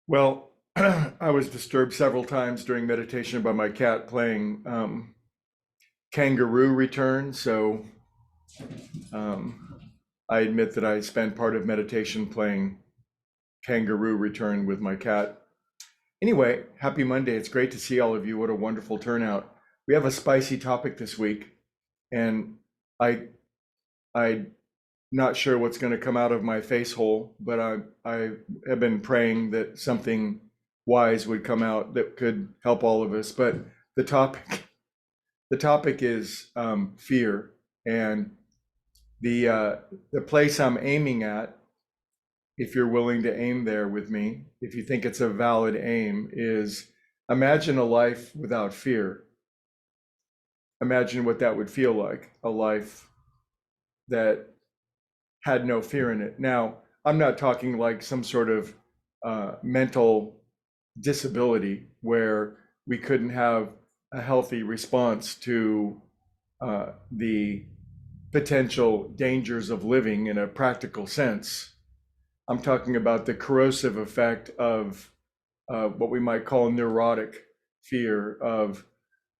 Well, I was disturbed several times during meditation by my cat playing Kangaroo Return. So um, I admit that I spent part of meditation playing Kangaroo Return with my cat. Anyway, happy Monday. It's great to see all of you. What a wonderful turnout. We have a spicy topic this week, and I I'm not sure what's going to come out of my face hole, but I have been praying that something wise would come out that could help all of us. But the topic the topic is fear, and the uh, the place I'm aiming at, if you're willing to aim there with me, if you think it's a valid aim, is imagine a life without fear. Imagine what that would feel like, a life that had no fear in it. Now, I'm not talking like some sort of mental disability where we couldn't have a healthy response to the potential dangers of living in a practical sense. I'm talking about the corrosive effect of what we might call neurotic fear, of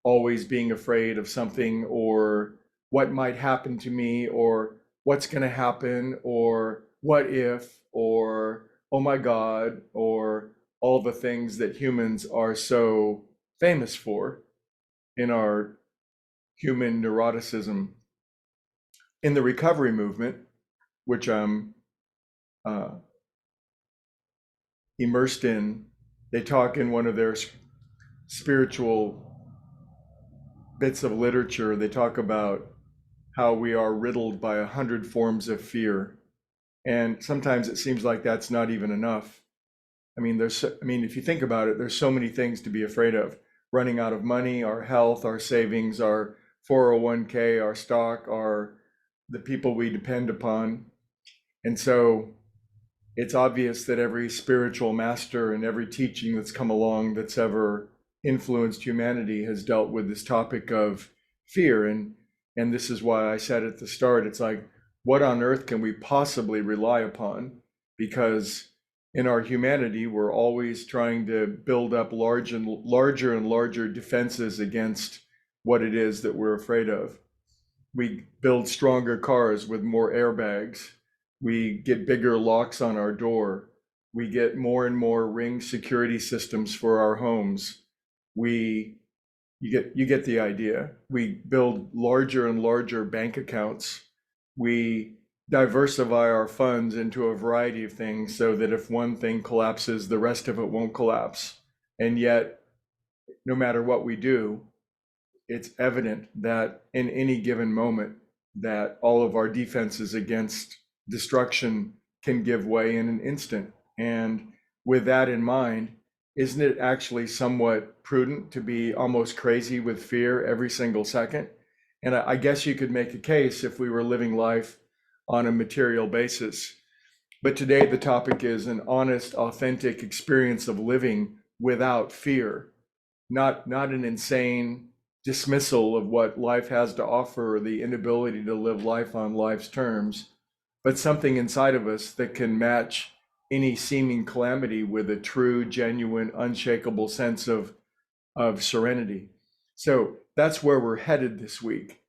always being afraid of something, or what might happen to me, or what's going to happen, or what if, or oh my God, or all the things that humans are so famous for in our human neuroticism. In the recovery movement, which I'm uh, immersed in, they talk in one of their spiritual bits of literature, they talk about how we are riddled by 100 forms of fear. And sometimes it seems like that's not even enough. If you think about it, there's so many things to be afraid of. Running out of money, our health, our savings, our 401k, our stock, our the people we depend upon. And so it's obvious that every spiritual master and every teaching that's come along that's ever influenced humanity has dealt with this topic of fear. And this is why I said at the start, it's like, what on earth can we possibly rely upon? Because in our humanity, we're always trying to build up larger and larger defenses against what it is that we're afraid of. We build stronger cars with more airbags. We get bigger locks on our door. We get more and more ring security systems for our homes. We you get the idea. We build larger and larger bank accounts. We diversify our funds into a variety of things so that if one thing collapses, the rest of it won't collapse. And yet, no matter what we do, it's evident that in any given moment that all of our defenses against destruction can give way in an instant. And with that in mind, isn't it actually somewhat prudent to be almost crazy with fear every single second? And I guess you could make a case if we were living life on a material basis. But today the topic is an honest, authentic experience of living without fear, not an insane dismissal of what life has to offer or the inability to live life on life's terms, but something inside of us that can match any seeming calamity with a true, genuine, unshakable sense of serenity. So that's where we're headed this week.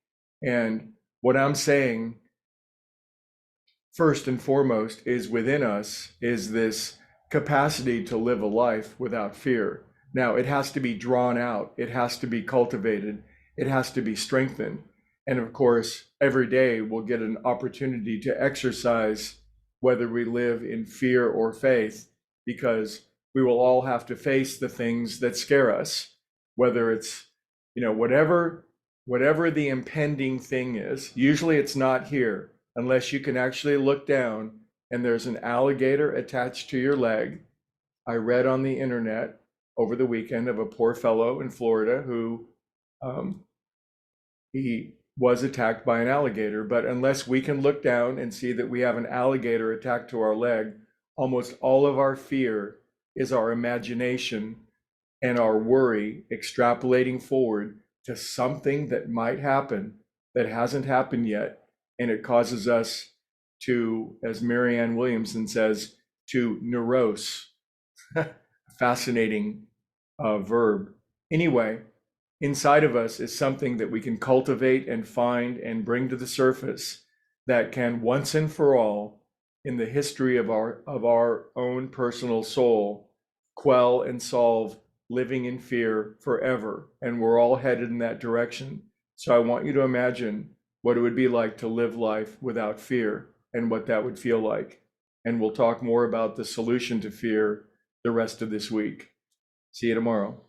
And what I'm saying, first and foremost, is within us is this capacity to live a life without fear. Now, it has to be drawn out, it has to be cultivated, it has to be strengthened. And of course, every day we'll get an opportunity to exercise whether we live in fear or faith, because we will all have to face the things that scare us, whether it's, whatever the impending thing is. Usually it's not here unless you can actually look down and there's an alligator attached to your leg. I read on the internet over the weekend of a poor fellow in Florida who um, he was attacked by an alligator. But unless we can look down and see that we have an alligator attacked to our leg, almost all of our fear is our imagination and our worry extrapolating forward to something that might happen that hasn't happened yet. And it causes us to, as Marianne Williamson says, to neurose. fascinating verb. Anyway, inside of us is something that we can cultivate and find and bring to the surface that can once and for all in the history of our own personal soul quell and solve living in fear forever. And we're all headed in that direction. So I want you to imagine what it would be like to live life without fear and what that would feel like. And we'll talk more about the solution to fear the rest of this week. See you tomorrow.